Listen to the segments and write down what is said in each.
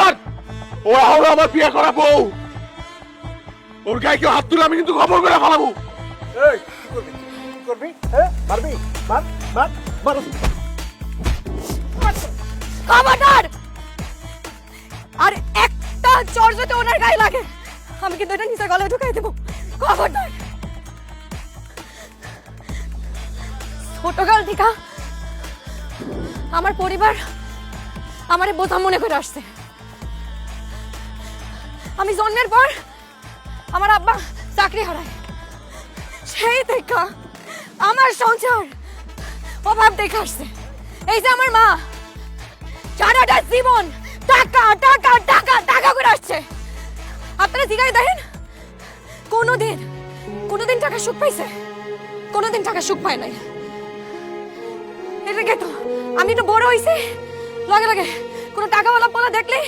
খবরদার! ও হলো আমার বিয়ে করা বউ। ওর গায়ে কেউ হাত তুলে আমি কিন্তু খবর করে ফেলাবো। এই কি করবি? কি করবি? হ্যাঁ মারবি? মার মার মার। খবরদার! আর একটা চড় যদি ওনার গায়ে লাগে আমি কিন্তু এটা নিচে গলায় ঢুকাই দেবো। খবরদার! ছোটকাল থেকে আমার পরিবার আমারে বোঝা মনে করে আসছে। আমি জন্মের পর আমার আব্বা চাকরি হারায়, সেই থেকে আমার সংসার অভাব দেখে আসছে। এই যে আমার মা সারাটা জীবন টাকা টাকা টাকা টাকা করে আসছে। আপনারা জিগায় দেখেন কোনোদিন টাকা সুখ পাইছে? কোনোদিন টাকা সুখ পায় নাই। এটাকে তো আমি তো বড় হইছি, লগে লগে কোনো টাকাওয়ালা পোলা দেখলে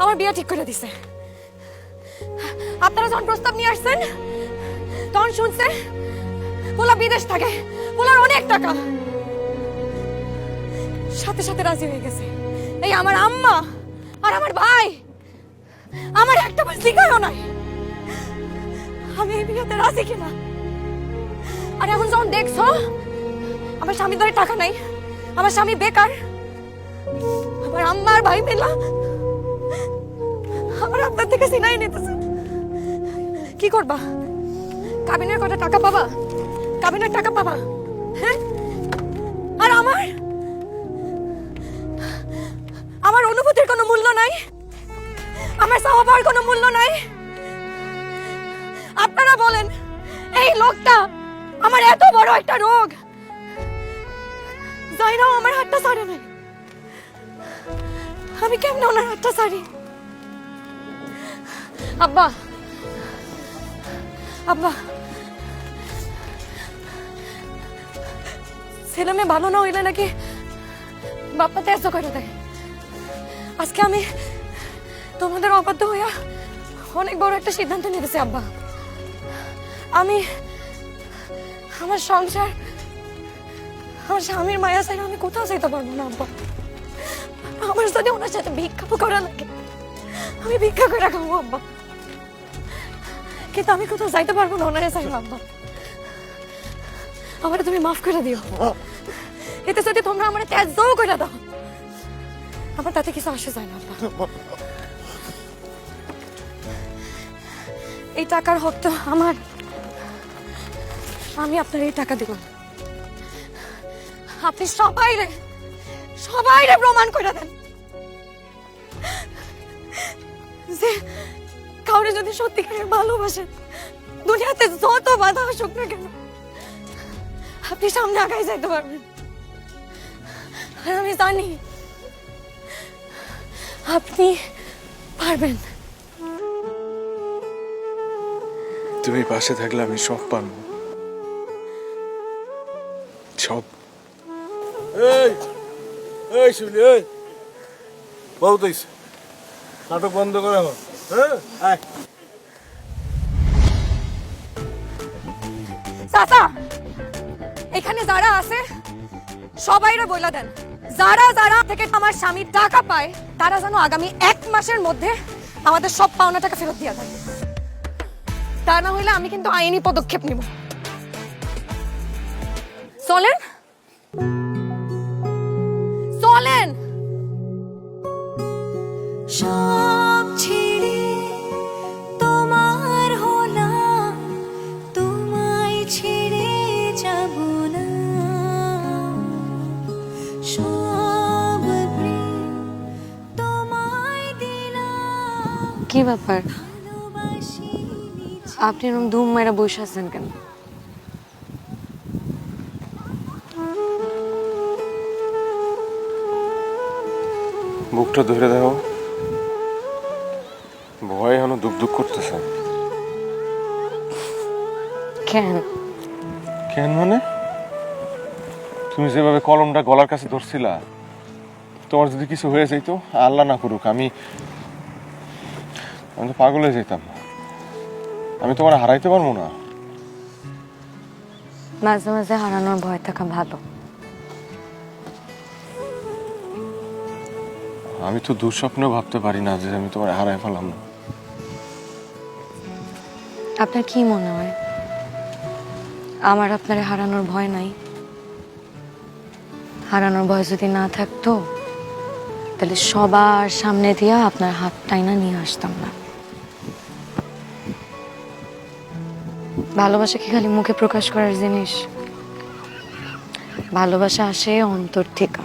আমার বিয়ে ঠিক করে দিছে। আপনারা যখন প্রস্তাব নিয়ে আসছেন তখন শুনছে পোলা বিদেশ থাকে, পোলার অনেক টাকা, সাথে সাথে রাজি হয়ে গেছে। এই আমার আম্মা আর আমার ভাই আমার একটা বার জিজ্ঞাসা নাই আমি এই বিয়েতে রাজি কিনা। আর এখন যখন দেখছো আমার স্বামী ধরে টাকা নাই, আমার স্বামী বেকার, আমার আম্মা আর ভাই মিলা আমার আপনার থেকে সিনাই নিতেছে, কি করবা? কাবিনের কটা টাকা পাবা? কাবিনের টাকা পাবা? হ্যাঁ? আর আমার অনুভূতির কোনো মূল্য নাই, আমার স্বভাবের কোনো মূল্য নাই। আপনারা বলেন এই লোকটা আমার এত বড় একটা রোগ, যাইরাও আমার হাতটা ছাড়ে নাই, আমি কেমনে ওনার হাতটা ছাড়ি? আব্বা আব্বা, ছেলে মেয়ে ভালো না হইলে নাকি বাপ্পা ত্যায্য করে দেয়। আজকে আমি তোমাদের অবাধ্য হইয়া অনেক বড় একটা সিদ্ধান্ত নিতেছি আব্বা। আমি আমার সংসার, আমার স্বামীর মায়া চাই আমি কোথাও যাইতে পারবো না আব্বা। আমার যদি ওনার সাথে ভিক্ষা করা লাগে আমি ভিক্ষা করে খাবো আব্বা, কিন্তু আমি কোথাও যাইতে পারবো না ওনারে চাইবো আব্বা। আমারে তুমি মাফ করে দিও। এতে যদি তোমরা আমার ত্যায্যও করে দাও আমার তাতে কিছু আসে যায় না আব্বা। এই টাকার হক তো আমার, আমি আপনার এই টাকা দিলাম, আপনি সবাইরে প্রমাণ করে দেন যে কাউরে যদি সত্যিকারের ভালোবাসেন দুনিয়াতে যত বাধা আসুক না কেন আপনি সামনে আগায় যাইতে পারবেন। আর আমি জানি আপনি পারবেন। তুমি পাশে থাকলে আমি সব পারবো, সব। এই এই শুনি, এই বহুত হইছে, নাটক বন্ধ করে আমার। হ্যাঁ আয়। চাচা, এখানে যারা আছে সবাইরে বইলা দেন যারা যারা থেকে আমার স্বামী টাকা পায় তারা যেন আগামী 1 মাসের মধ্যে আমাদের সব পাওনা টাকা ফেরত দিয়ে দেয়। তা না হইলে আমি কিন্তু আইনি পদক্ষেপ নিব। চলেন চলেন। সব ছেড়ে তোমার হলাম, তোমায় ছেড়ে যাব না, সব প্রেম তোমায় দিলাম। কি ব্যাপার ভালোবাসি আপনি এরকম ধুম মেরা বসে আছেন কেন? বুকটা ধরে দাও, ভয় এখনো দুক দুক করতেছে। কেন? কেন মানে? তুমি যেভাবে কলমটা গলার কাছে ধরছিলা, তোমার যদি কিছু হয়ে যাইতো, আল্লাহ না করুক, আমি তো পাগল হয়ে যেতাম। আমি তোমার হারাইতে পারবো না। মাঝে মাঝে হারানোর ভয় থাকা ভালো। আমি তো দুঃস্বপ্নেও ভাবতে পারি না যে আমি তোমার হারায় ফেলাম না। আপনার কি মনে হয় আমার আপনারে হারানোর ভয় নাই? হারানোর ভয় যদি না থাকতো তাহলে সবার সামনে দিয়া আপনার হাত টাইনা নিয়ে আসতাম না। ভালোবাসা কি খালি মুখে প্রকাশ করার জিনিস? ভালোবাসা আসে অন্তর থেকে।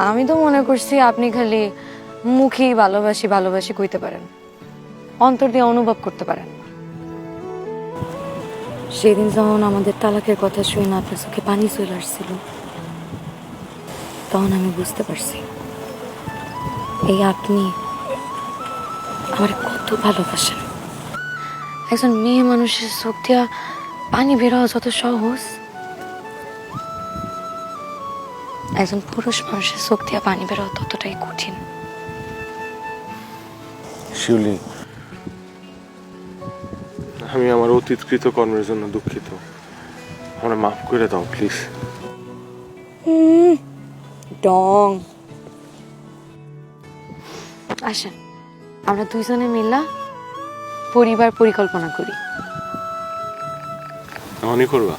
আমি তো মনে করছি আপনি খালি মুখেই ভালোবাসি ভালোবাসি কইতে পারেন, অন্তর দিয়ে অনুভব করতে পারেন না। সেদিন যখন আমাদের তালাকের কথা শুনে না আপনার চোখে পানি চলে আসছিল, তখন আমি বুঝতে পারছি এই আপনি আমার কত ভালোবাসেন। একজন মেয়ে মানুষের চোখ দিয়া পানি বের হওয়া যত সহজ, একজন পুরুষ মানুষের চোখ দিয়া পানি বের হওয়া ততটাই কঠিন। শিউলি, আমি আমার অতীতকৃত কর্মের জন্য দুঃখিত। আমার মাফ করে দাও প্লিজ। ডং, আসেন আমরা দুইজনে মিলা পরিবার পরিকল্পনা করি। এমনই করবা?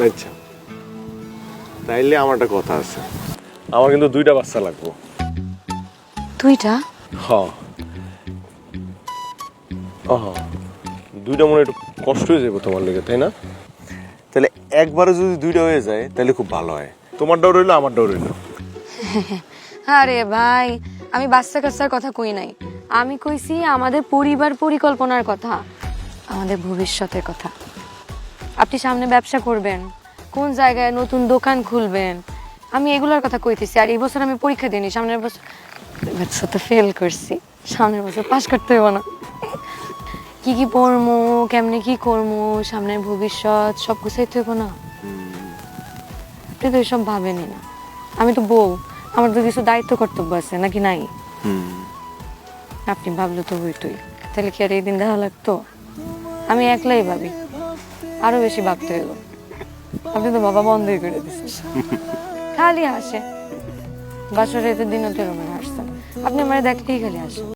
আচ্ছা, তাইলে আমার একটা কথা আছে। আমার কিন্তু 2টা বাচ্চা লাগবে। 2টা? হ্যাঁ। 2টা মনে একটু কষ্ট হয়ে যাবে তোমার লেগে, তাই না? তাহলে একবারে যদি 2টা হয়ে যায় তাহলে খুব ভালো হয়। তোমারটাও রইলো, আমারটাও রইলো। আরে ভাই, আমি বাচ্চা কাচ্চার কথা কই নাই, আমি কইছি আমাদের পরিবার পরিকল্পনার কথা, আমাদের ভবিষ্যতের কথা। আপনি সামনে ব্যবসা করবেন, কোন জায়গায় নতুন দোকান খুলবেন, আমি এগুলোর কথা কইতেছি। আর এই বছর আমি পরীক্ষা দিইনি, সামনের বছর তো ফেল করছি, সামনের বছর পাশ করতে হবে না। কি কি পড়মু, কেমনে কি করমু, সামনের ভবিষ্যৎ সব গুছাইতে হইব না? আপনি তো এসব ভাবেনি না। আমি তো বউ, আমার তো কিছু দায়িত্ব কর্তব্য আছে নাকি নাই? আপনি ভাবলে তো হইতই, তাহলে কি আর এই দিন দেখা লাগতো? আমি একলাই ভাবি, আরো বেশি ভাবতে হইল। আপনি তো বাবা বন্ধই করে দিচ্ছেন, খালি হাসে। বাসরে তো দিনও তেরো হাসছেন, আপনি আমার দেখলেই খালি হাসেন।